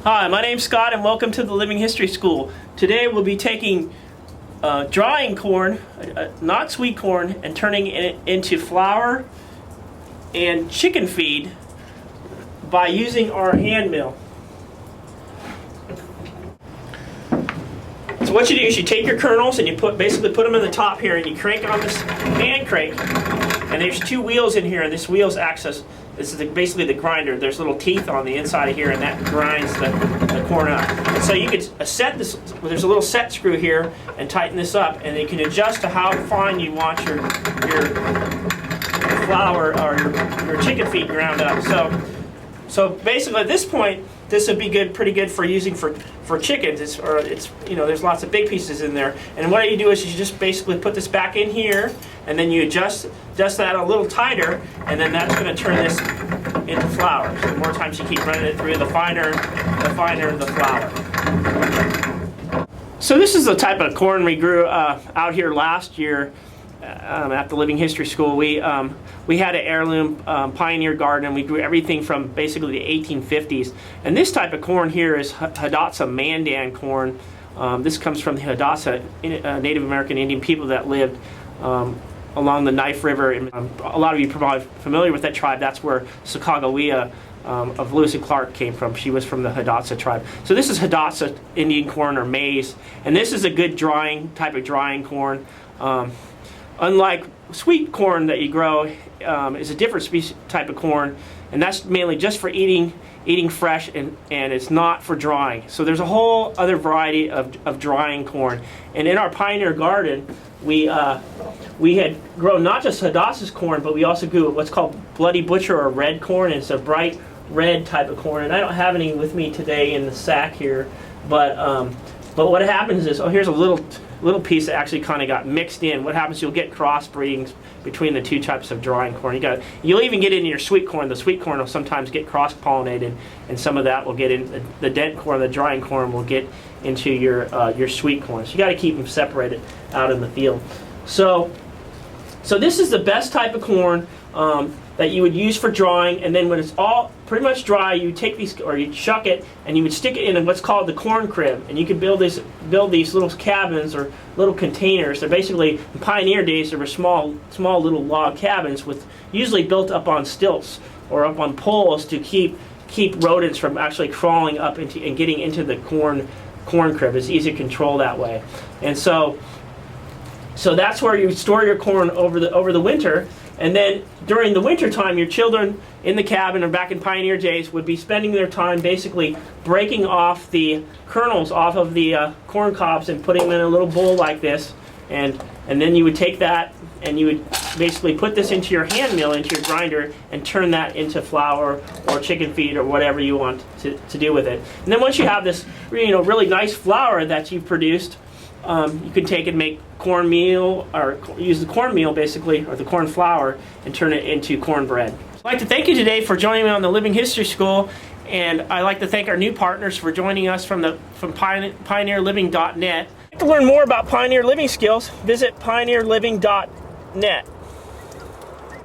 Hi, my name's Scott and welcome to the Living History School. Today we'll be taking drying corn, not sweet corn, and turning it into flour and chicken feed by using our hand mill. So what you do is you take your kernels and you basically put them in the top here and you crank on this hand crank, and there's two wheels in here, and this wheel's axis. This is basically the grinder. There's little teeth on the inside of here, and that grinds the corn up. And so you could set this. There's a little set screw here, and tighten this up, and you can adjust to how fine you want your flour or your chicken feed ground up. So basically, at this point, this would be pretty good for using for chickens. There's lots of big pieces in there. And what you do is you just basically put this back in here, and then you adjust that a little tighter, and then that's going to turn this into flour. So the more times you keep running it through, the finer the flour. So this is the type of corn we grew out here last year at the Living History School. We had an heirloom pioneer garden, and we grew everything from basically the 1850s. And this type of corn here is Hidatsa Mandan corn. This comes from the Hidatsa Native American Indian people that lived along the Knife River. A lot of you are probably familiar with that tribe. That's where Sacagawea of Lewis and Clark came from. She was from the Hidatsa tribe. So this is Hidatsa Indian corn or maize, and this is a good type of drying corn. Unlike sweet corn that you grow, is a different species type of corn, and that's mainly just for eating fresh, and it's not for drying. So there's a whole other variety of drying corn. And in our pioneer garden, we had grown not just Hidatsa's corn, but we also grew what's called Bloody Butcher or red corn. It's a bright red type of corn, and I don't have any with me today in the sack here, but what happens is, here's a little piece that actually kind of got mixed in. What happens, you'll get crossbreedings between the two types of drying corn. You'll even get into your sweet corn. The sweet corn will sometimes get cross-pollinated, and some of that will get in the dent corn. The drying corn will get into your sweet corn. So you got to keep them separated out in the field. So this is the best type of corn that you would use for drying, and then when it's all pretty much dry, you take these, or you chuck it, and you would stick it in what's called the corn crib, and you could build these little cabins or little containers. They're basically, in pioneer days, there were small little log cabins with usually built up on stilts or up on poles to keep rodents from actually crawling up into and getting into the corn crib. It's easy to control that way, and so that's where you store your corn over the winter. And then during the winter time, your children in the cabin or back in pioneer days would be spending their time basically breaking off the kernels off of the corn cobs and putting them in a little bowl like this. And then you would take that and you would basically put this into your hand mill, into your grinder, and turn that into flour or chicken feed or whatever you want to do with it. And then once you have this really nice flour that you've produced, you can take and make cornmeal, or use the cornmeal basically, or the corn flour, and turn it into cornbread. I'd like to thank you today for joining me on the Living History School, and I'd like to thank our new partners for joining us from pioneerliving.net. To learn more about Pioneer Living skills, visit pioneerliving.net.